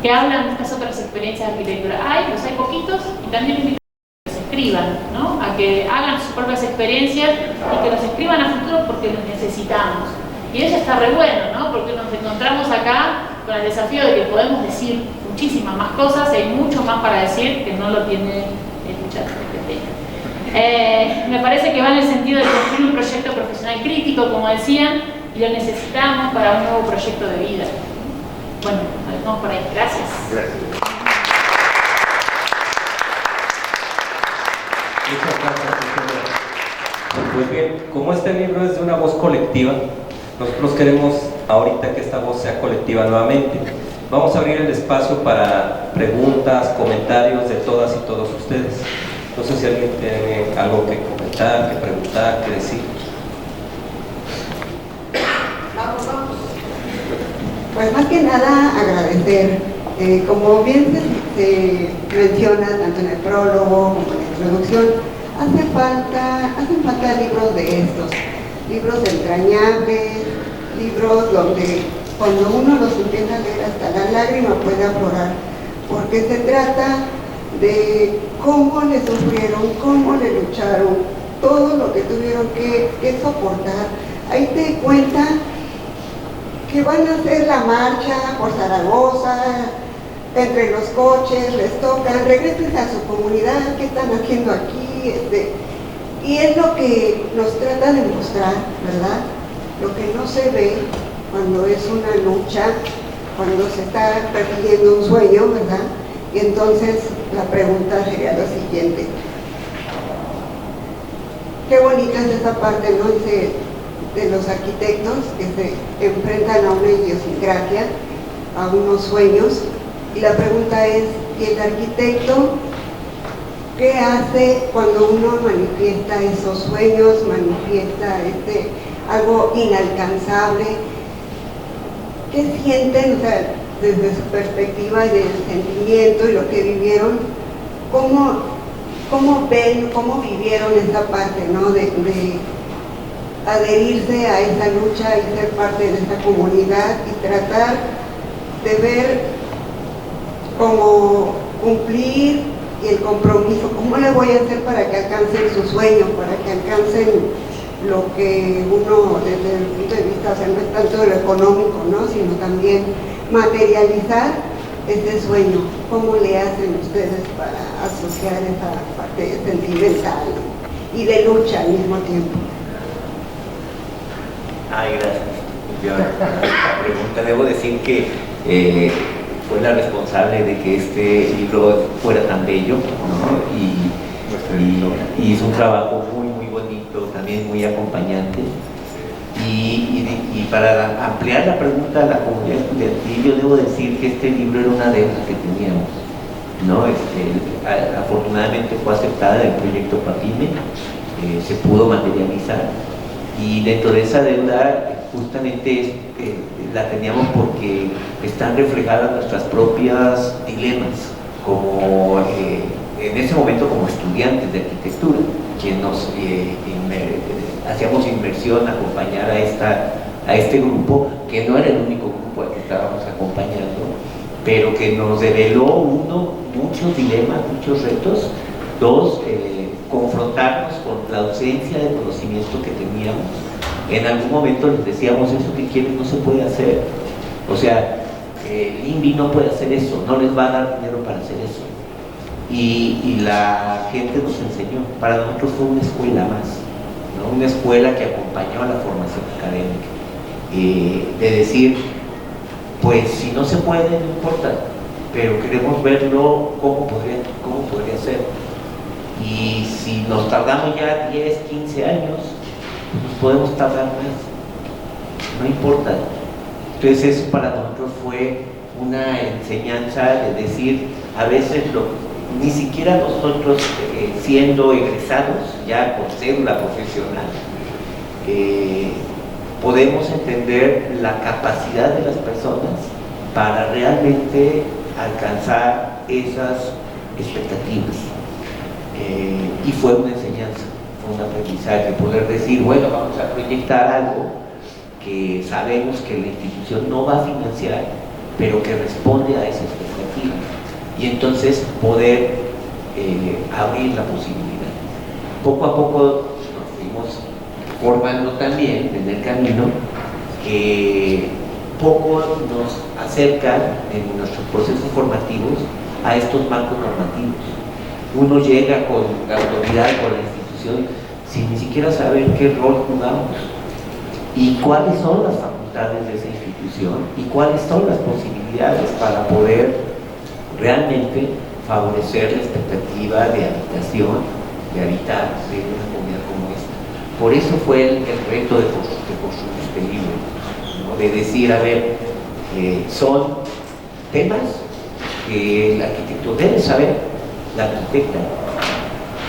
que hablan de estas otras experiencias de arquitectura. Hay poquitos, y también invitar a que los escriban, ¿no? A que hagan sus propias experiencias y que los escriban a futuro porque los necesitamos. Y eso está re bueno, ¿no? Porque nos encontramos acá con el desafío de que podemos decir muchísimas más cosas, y hay mucho más para decir que no lo tiene el chat GPT. Me parece que va en el sentido de construir un proyecto profesional crítico, como decían, y lo necesitamos para un nuevo proyecto de vida. Bueno, nos vemos por ahí. Gracias. Muchas gracias. Pues bien, como este libro es de una voz colectiva, nosotros queremos ahorita que esta voz sea colectiva nuevamente. Vamos a abrir el espacio para preguntas, comentarios de todas y todos ustedes. No sé si alguien tiene algo que comentar, que preguntar, que decir. Vamos. Pues más que nada agradecer. Como bien se menciona tanto en el prólogo como en la introducción, hacen falta libros de estos, libros entrañables, libros donde cuando uno los empieza a leer hasta la lágrima puede aflorar, porque se trata de cómo le sufrieron, cómo le lucharon, todo lo que tuvieron que soportar. Ahí te cuentan que van a hacer la marcha por Zaragoza, entre los coches, les tocan, regresen a su comunidad, ¿qué están haciendo aquí? Y es lo que nos trata de mostrar, ¿verdad? Lo que no se ve cuando es una lucha, cuando se está persiguiendo un sueño, ¿verdad? Y entonces la pregunta sería lo siguiente: qué bonita es esa parte, ¿no? De los arquitectos que se enfrentan a una idiosincrasia, a unos sueños, y la pregunta es: ¿y el arquitecto qué hace cuando uno manifiesta esos sueños, manifiesta algo inalcanzable? ¿Qué sienten? O sea, desde su perspectiva y del sentimiento y lo que vivieron, ¿cómo ven, cómo vivieron esa parte, ¿no? De adherirse a esa lucha y ser parte de esa comunidad y tratar de ver cómo cumplir y el compromiso, cómo le voy a hacer para que alcancen sus sueños, para que alcancen lo que uno, desde el punto de vista, o sea, no es tanto de lo económico, ¿no? Sino también materializar ese sueño. ¿Cómo le hacen ustedes para asociar esa parte sentimental y de lucha al mismo tiempo? Ay, gracias. La pregunta, debo decir que fue la responsable de que este libro fuera tan bello, ¿no? Y hizo un trabajo muy, muy bonito, también muy acompañante. Y para ampliar la pregunta a la comunidad estudiantil, yo debo decir que este libro era una deuda que teníamos, ¿no? Afortunadamente fue aceptada en el proyecto PAPIME, se pudo materializar, y dentro de esa deuda justamente la teníamos porque están reflejadas nuestras propias dilemas, como en ese momento como estudiantes de arquitectura, que nos hacíamos inmersión, acompañar a este grupo, que no era el único grupo al que estábamos acompañando, pero que nos reveló, uno, muchos dilemas, muchos retos; dos, confrontarnos con la ausencia de conocimiento que teníamos. En algún momento les decíamos: eso que quieren no se puede hacer. O sea, el INVI no puede hacer eso, no les va a dar dinero para hacer eso. Y la gente nos enseñó, para nosotros fue una escuela más, ¿no? Una escuela que acompañó a la formación académica, de decir, pues si no se puede, no importa, pero queremos verlo cómo podría ser. Y si nos tardamos ya 10, 15 años, nos podemos tardar más, no importa. Entonces eso para nosotros fue una enseñanza de decir, a veces ni siquiera nosotros siendo egresados ya por cédula profesional, podemos entender la capacidad de las personas para realmente alcanzar esas expectativas. Y fue una enseñanza, fue un aprendizaje, poder decir, bueno, vamos a proyectar algo que sabemos que la institución no va a financiar, pero que responde a esa expectativa. Y entonces poder abrir la posibilidad. Poco a poco nos fuimos formando también en el camino, que poco nos acercan en nuestros procesos formativos a estos marcos normativos. Uno llega con la autoridad, con la institución, sin ni siquiera saber qué rol jugamos y cuáles son las facultades de esa institución y cuáles son las posibilidades para poder realmente favorecer la expectativa de habitación, de habitar en una comunidad como esta. Por eso fue el reto de construir este libro, ¿no? De decir, a ver, son temas que el arquitecto debe saber, la arquitecta,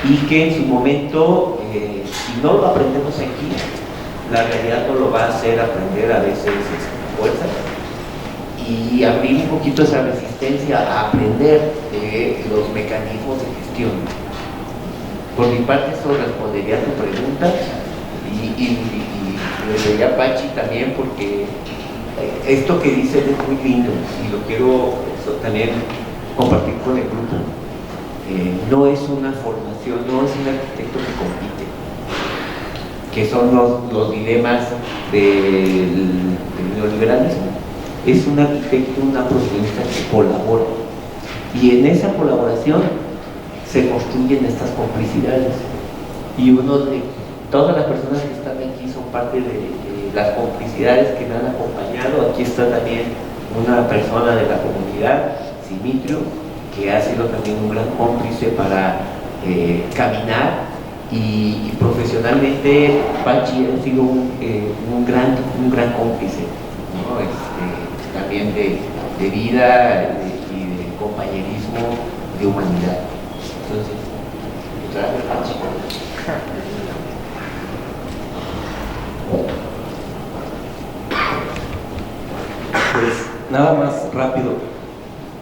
y que en su momento, si no lo aprendemos aquí, la realidad no lo va a hacer aprender a veces fuerzas, y abrir un poquito esa resistencia a aprender de los mecanismos de gestión. Por mi parte, eso respondería a tu pregunta, y le diría a Pachi también, porque esto que dice es muy lindo y lo quiero también compartir con el grupo. No es una formación, no es un arquitecto que compite, que son los dilemas del neoliberalismo. Es un arquitecto, una profesionista que colabora, y en esa colaboración se construyen estas complicidades, y todas las personas que están aquí son parte de las complicidades que me han acompañado. Aquí está también una persona de la comunidad, Simitrio, que ha sido también un gran cómplice para caminar, y profesionalmente Pachi ha sido un gran cómplice, ¿no? También de vida y de compañerismo, de humanidad. Entonces, muchas gracias, Pachi. Pues nada más rápido.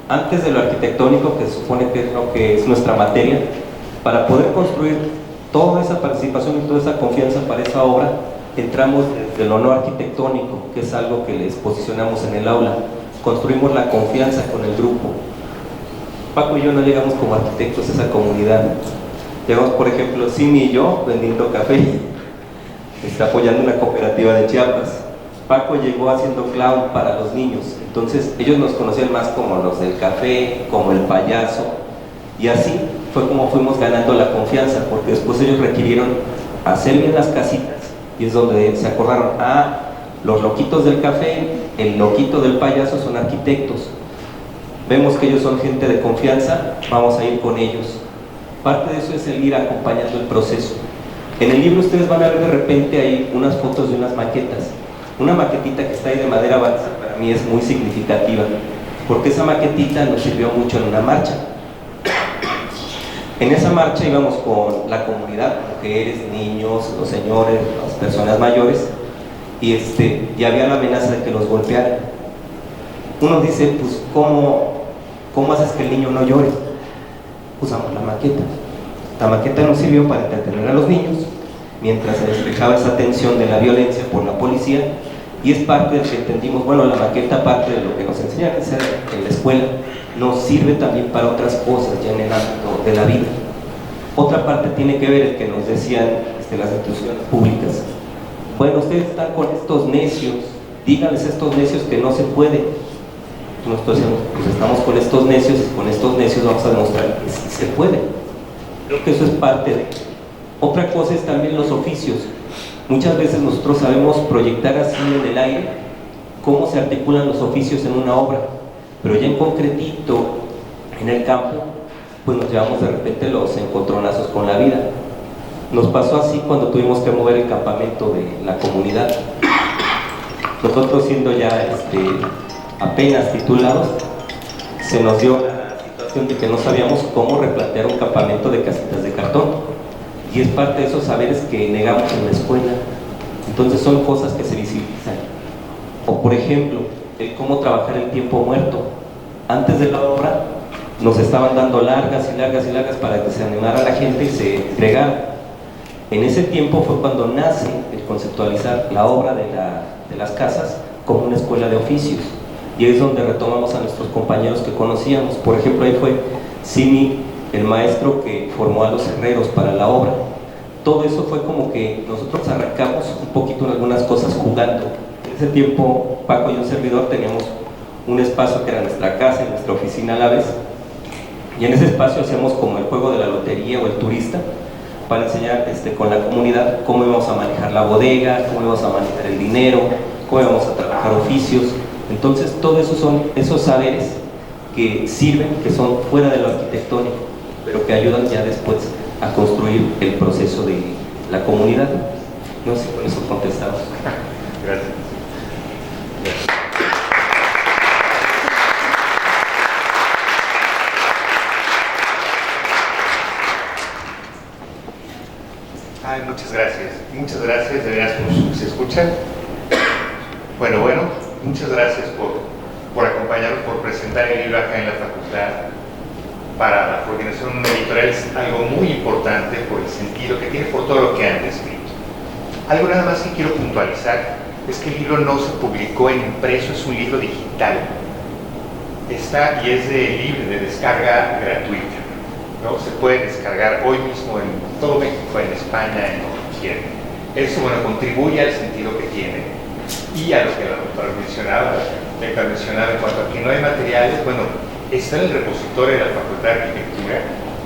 Antes de lo arquitectónico, que se supone que es lo que es nuestra materia, para poder construir toda esa participación y toda esa confianza para esa obra, entramos desde lo no arquitectónico, que es algo que les posicionamos en el aula. Construimos la confianza con el grupo. Paco y yo no llegamos como arquitectos a esa comunidad. Llegamos, por ejemplo, Simi y yo vendiendo café, apoyando una cooperativa de Chiapas. Paco llegó haciendo clown para los niños, entonces ellos nos conocían más como los del café, como el payaso, y así fue como fuimos ganando la confianza, porque después ellos requirieron hacer bien las casitas, y es donde se acordaron, los loquitos del café, el loquito del payaso son arquitectos, vemos que ellos son gente de confianza, vamos a ir con ellos. Parte de eso es el ir acompañando el proceso. En el libro ustedes van a ver de repente ahí unas fotos de unas maquetas. Una maquetita que está ahí de madera balsa para mí es muy significativa, porque esa maquetita nos sirvió mucho en una marcha. En esa marcha íbamos con la comunidad, mujeres, niños, los señores, las personas mayores, y había la amenaza de que los golpearan. Uno dice, pues, ¿cómo haces que el niño no llore? Usamos la maqueta. La maqueta nos sirvió para entretener a los niños, mientras se despejaba esa tensión de la violencia por la policía, y es parte de lo que entendimos. Bueno, la maqueta, parte de lo que nos enseñaron en la escuela, nos sirve también para otras cosas ya en el ámbito de la vida. Otra parte tiene que ver el que nos decían las instituciones públicas. Bueno, ustedes están con estos necios, díganles a estos necios que no se puede. nosotros decíamos, pues estamos con estos necios y con estos necios vamos a demostrar que sí se puede. Creo que eso es parte de... Otra cosa es también los oficios. Muchas veces nosotros sabemos proyectar así en el aire cómo se articulan los oficios en una obra, pero ya en concretito, en el campo, pues nos llevamos de repente los encontronazos con la vida. Nos pasó así cuando tuvimos que mover el campamento de la comunidad. Nosotros siendo ya apenas titulados, se nos dio la situación de que no sabíamos cómo replantear un campamento de casitas de cartón. Y es parte de esos saberes que negamos en la escuela. Entonces son cosas que se visibilizan. O por ejemplo, el cómo trabajar el tiempo muerto. Antes de la obra nos estaban dando largas y largas y largas para que se animara la gente y se entregara. En ese tiempo fue cuando nace el conceptualizar la obra de las casas como una escuela de oficios. Y es donde retomamos a nuestros compañeros que conocíamos. Por ejemplo, ahí fue Simi, el maestro que formó a los herreros para la obra. Todo eso fue como que nosotros arrancamos un poquito en algunas cosas jugando. En ese tiempo, Paco y un servidor teníamos un espacio que era nuestra casa y nuestra oficina a la vez, y en ese espacio hacíamos como el juego de la lotería o el turista, para enseñar con la comunidad cómo íbamos a manejar la bodega, cómo íbamos a manejar el dinero, cómo íbamos a trabajar oficios. Entonces todo eso son esos saberes que sirven, que son fuera de lo arquitectónico, pero que ayudan ya después a construir el proceso de la comunidad. No sé si con eso contestamos. Gracias. Ay, muchas gracias. Muchas gracias, de veras, ¿se escuchan? Bueno, muchas gracias por acompañarnos, por presentar el libro acá en la facultad. Para la coordinación editorial es algo muy importante por el sentido que tiene, por todo lo que han descrito. Algo nada más que quiero puntualizar es que el libro no se publicó en impreso, es un libro digital. Está y es libre, de descarga gratuita, ¿no? Se puede descargar hoy mismo en todo México, en España, en donde quieran. Eso, contribuye al sentido que tiene y a lo que la doctora mencionaba en cuanto a que no hay materiales. Está en el repositorio de la Facultad de Arquitectura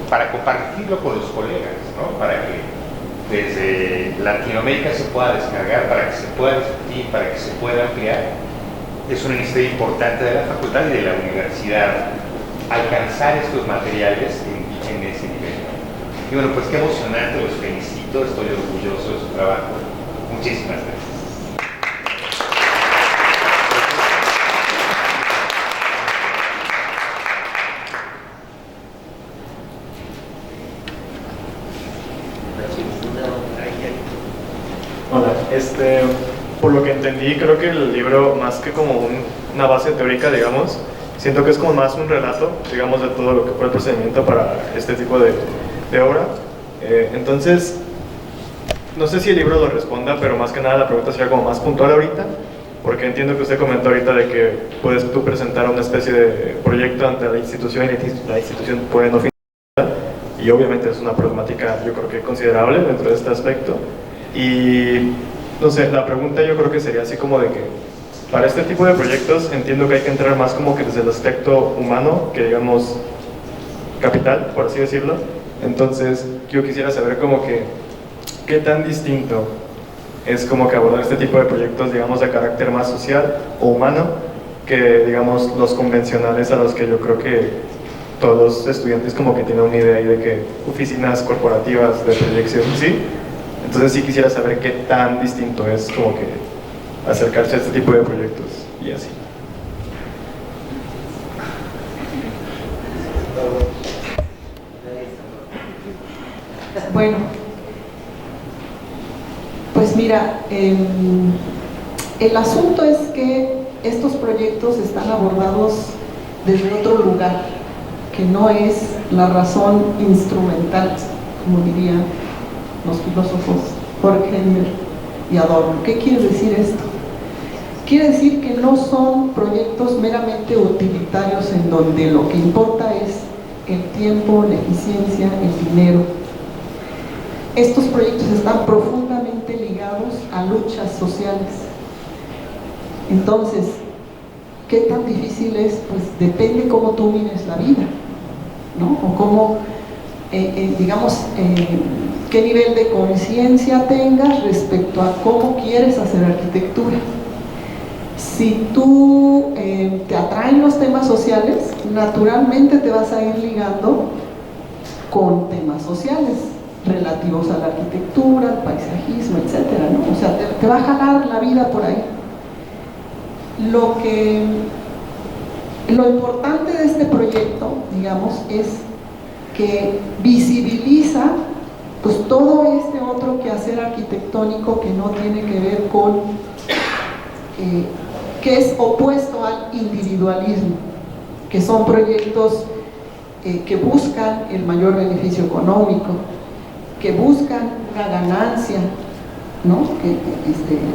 para compartirlo con los colegas, ¿no? Para que desde Latinoamérica se pueda descargar, para que se pueda discutir, para que se pueda ampliar. Es una iniciativa importante de la facultad y de la universidad alcanzar estos materiales en ese nivel. Y pues qué emocionante, los felicito, estoy orgulloso de su trabajo. Muchísimas gracias. Hola, por lo que entendí, creo que el libro, más que como una base teórica, digamos, siento que es como más un relato, digamos, de todo lo que fue el procedimiento para este tipo de obra. Entonces, no sé si el libro lo responda, pero más que nada la pregunta sería como más puntual ahorita, porque entiendo que usted comentó ahorita de que puedes tú presentar una especie de proyecto ante la institución y la institución puede no financiar, y obviamente es una problemática, yo creo que considerable dentro de este aspecto. Y no sé, la pregunta yo creo que sería así como de que para este tipo de proyectos entiendo que hay que entrar más como que desde el aspecto humano, que digamos capital, por así decirlo. Entonces yo quisiera saber como que qué tan distinto es como que abordar este tipo de proyectos, digamos, de carácter más social o humano que, digamos, los convencionales a los que yo creo que todos los estudiantes como que tienen una idea ahí de que oficinas corporativas de proyección, ¿sí? Entonces sí quisiera saber qué tan distinto es como que acercarse a este tipo de proyectos y así. Bueno, pues mira, el asunto es que estos proyectos están abordados desde otro lugar, que no es la razón instrumental, como dirían los filósofos Horkheimer y Adorno. ¿Qué quiere decir esto? Quiere decir que no son proyectos meramente utilitarios en donde lo que importa es el tiempo, la eficiencia, el dinero. Estos proyectos están profundamente ligados a luchas sociales. Entonces, qué tan difícil es, pues depende cómo tú mires la vida, ¿no? O cómo, digamos, qué nivel de conciencia tengas respecto a cómo quieres hacer arquitectura. Si tú te atraen los temas sociales, naturalmente te vas a ir ligando con temas sociales relativos a la arquitectura, al paisajismo, etcétera, ¿no? O sea, te va a jalar la vida por ahí. Lo importante de este proyecto, digamos, es que visibiliza pues todo este otro quehacer arquitectónico que no tiene que ver con, que es opuesto al individualismo, que son proyectos que buscan el mayor beneficio económico, que buscan una ganancia, ¿no?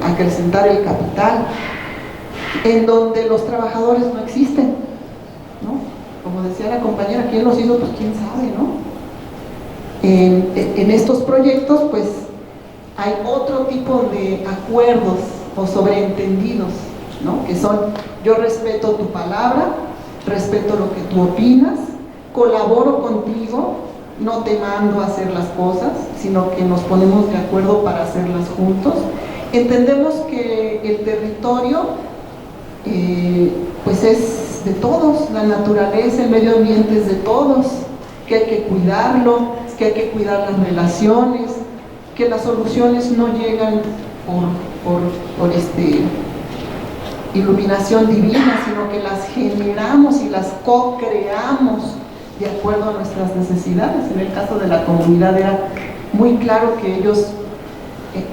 Acrecentar el capital, en donde los trabajadores no existen, ¿no? Como decía la compañera, ¿quién los hizo? Pues quién sabe, ¿no? En estos proyectos pues hay otro tipo de acuerdos o sobreentendidos, ¿no? Que son: yo respeto tu palabra, respeto lo que tú opinas, colaboro contigo, no te mando a hacer las cosas, sino que nos ponemos de acuerdo para hacerlas juntos. Entendemos que el territorio pues es de todos, la naturaleza, el medio ambiente es de todos, que hay que cuidarlo, que hay que cuidar las relaciones, que las soluciones no llegan por iluminación divina, sino que las generamos y las co-creamos de acuerdo a nuestras necesidades. En el caso de la comunidad era muy claro que ellos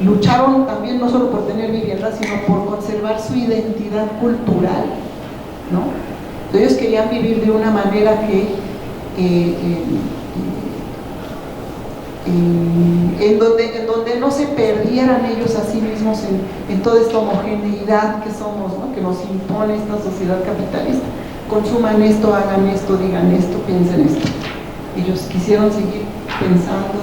lucharon también no solo por tener vivienda, sino por conservar su identidad cultural, ¿no? Ellos querían vivir de una manera que en donde no se perdieran ellos a sí mismos en toda esta homogeneidad que somos, ¿no? Que nos impone esta sociedad capitalista. Consuman esto, hagan esto, digan esto, piensen esto. Ellos quisieron seguir pensando,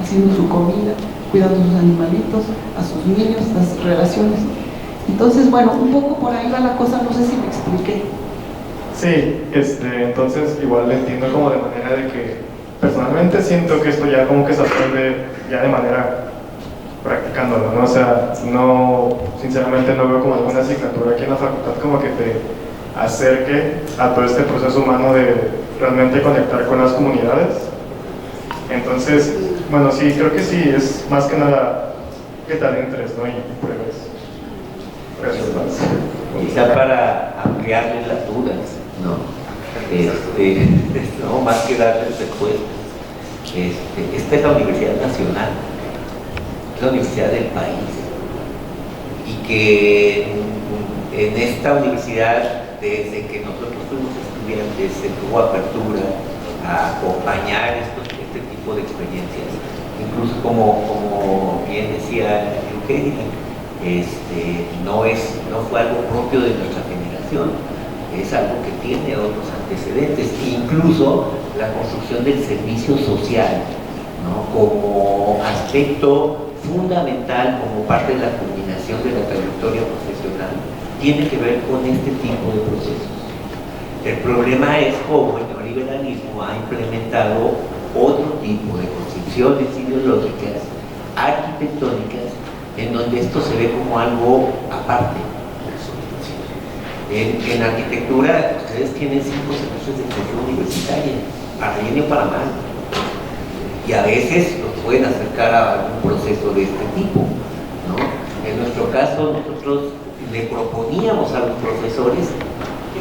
haciendo su comida, cuidando a sus animalitos, a sus niños, las relaciones. Entonces, bueno, un poco por ahí va la cosa, no sé si me expliqué. Sí, entonces igual le entiendo como de manera de que personalmente siento que esto ya como que se aprende ya de manera practicándolo, ¿no? O sea, no, sinceramente no veo como alguna asignatura aquí en la facultad como que te acerque a todo este proceso humano de realmente conectar con las comunidades. Entonces, bueno, sí, creo que sí, es más que nada que tal entres, ¿no? Y pruebes. Quizá para ampliarles las dudas, ¿no? No más que darles respuestas. Esta es la Universidad Nacional, es la universidad del país, y que en esta universidad, desde que nosotros fuimos estudiantes, se tuvo apertura a acompañar este tipo de experiencias. Incluso como bien decía Eugenia, no fue algo propio de nuestra generación, es algo que tiene otros antecedentes, incluso la construcción del servicio social, ¿no? Como aspecto fundamental, como parte de la culminación de la trayectoria profesional, tiene que ver con este tipo de procesos. El problema es cómo el neoliberalismo ha implementado otro tipo de concepciones ideológicas, arquitectónicas, en donde esto se ve como algo aparte. En arquitectura, ustedes tienen 5 semestres de extensión universitaria, para bien y para mal, y a veces los pueden acercar a algún proceso de este tipo, ¿no? En nuestro caso, nosotros le proponíamos a los profesores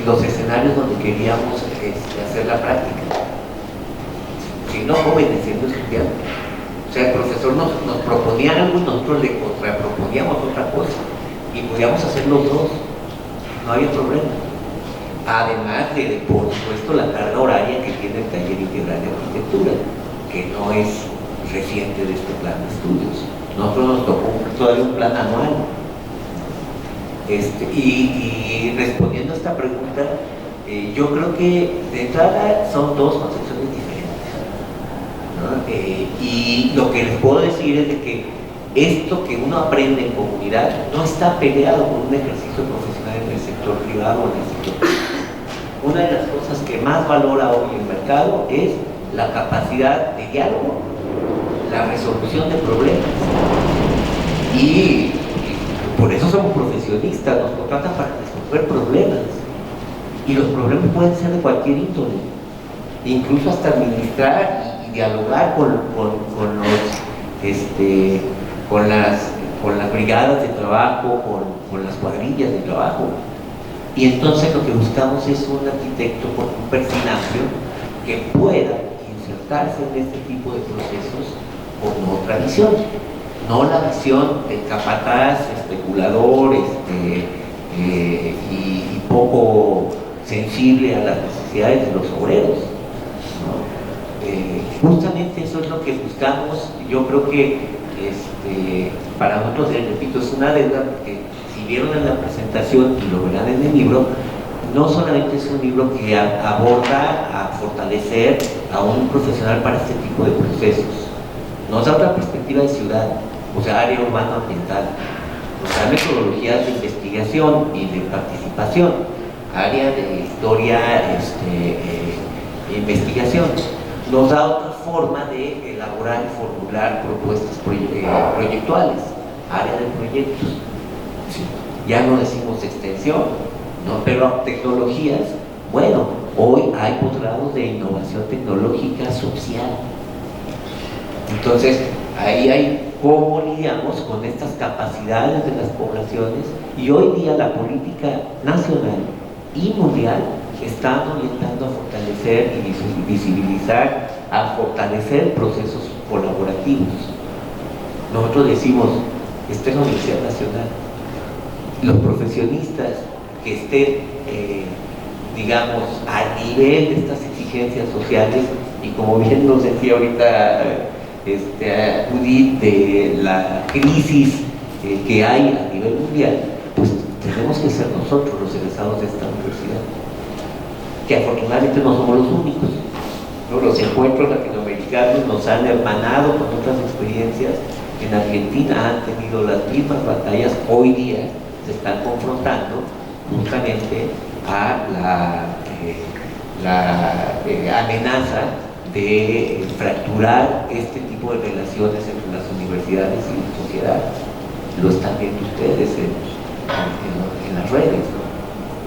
los escenarios donde queríamos hacer la práctica, si no jóvenes, siendo estudiantes. O sea, el profesor nos proponía algo y nosotros le contraproponíamos otra cosa, y podíamos hacer los dos, no había problema. Además de, por supuesto, la carga horaria que tiene el taller integral de arquitectura, que no es reciente de este plan de estudios. Nosotros nos tocó todavía un plan anual. Y respondiendo a esta pregunta, yo creo que de entrada son dos concepciones diferentes, ¿no? Y lo que les puedo decir es de que esto que uno aprende en comunidad no está peleado con un ejercicio profesional en el sector privado o en el sector público. Una de las cosas que más valora hoy el mercado es la capacidad de diálogo, la resolución de problemas. Y por eso somos profesionistas, nos contratan para resolver problemas. Y los problemas pueden ser de cualquier índole, incluso hasta administrar y dialogar con las brigadas de trabajo, con las cuadrillas de trabajo. Y entonces lo que buscamos es un arquitecto con un perfil amplio que pueda insertarse en este tipo de procesos con otra visión, no la visión del capataz, especulador y poco sensible a las necesidades de los obreros, ¿no? Justamente eso es lo que buscamos. Yo creo que para nosotros, repito, es una deuda, porque si vieron en la presentación y lo verán en el libro, no solamente es un libro que aborda a fortalecer a un profesional para este tipo de procesos, nos da otra perspectiva de ciudad, o sea, área urbana ambiental, nos da metodologías de investigación y de participación, área de historia, investigación, nos da otra forma de elaborar y formular propuestas proyectuales, área de proyectos. Sí. Ya no decimos extensión, ¿no? Pero tecnologías, bueno, hoy hay posgrados de innovación tecnológica social. Entonces, ahí hay cómo lidiamos con estas capacidades de las poblaciones, y hoy día la política nacional y mundial está orientando a fortalecer y visibilizar, a fortalecer procesos colaborativos. Nosotros decimos, esta es la Universidad Nacional, los profesionistas que estén, digamos, a nivel de estas exigencias sociales, y como bien nos decía ahorita Judith, de la crisis que hay a nivel mundial, pues tenemos que ser nosotros los egresados de esta universidad, que afortunadamente no somos los únicos, ¿no? Los encuentros latinoamericanos nos han hermanado con otras experiencias. En Argentina han tenido las mismas batallas, hoy día se están confrontando justamente a la amenaza de fracturar este tipo de relaciones entre las universidades y la sociedad. Lo están viendo ustedes en las redes, ¿no?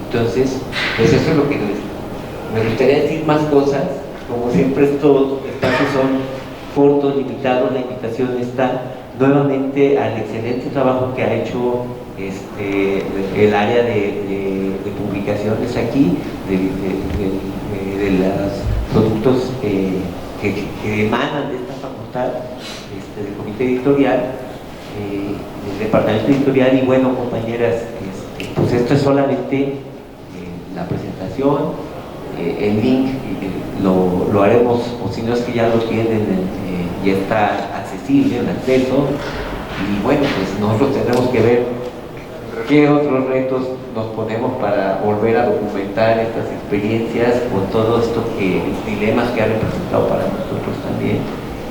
Entonces, pues eso es lo que me gustaría decir más cosas. Como siempre, estos espacios son cortos, limitados. La invitación está nuevamente al excelente trabajo que ha hecho el área de publicaciones aquí, de los productos que emanan de esta facultad, del comité editorial, del departamento editorial. Y bueno, compañeras, pues esto es solamente la presentación. El link lo haremos, o si no es que ya lo tienen, ya está accesible en acceso. Y bueno, pues nosotros tendremos que ver qué otros retos nos ponemos para volver a documentar estas experiencias con todo esto, dilemas que ha representado para nosotros también,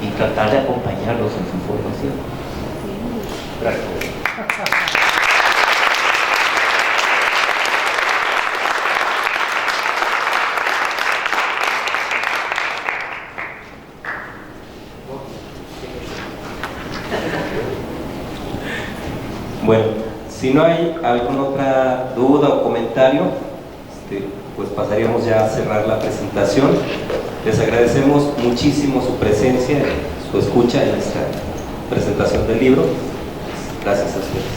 y tratar de acompañarlos en su formación. Gracias. Bueno, si no hay alguna otra duda o comentario, pues pasaríamos ya a cerrar la presentación. Les agradecemos muchísimo su presencia, su escucha en esta presentación del libro. Gracias a ustedes.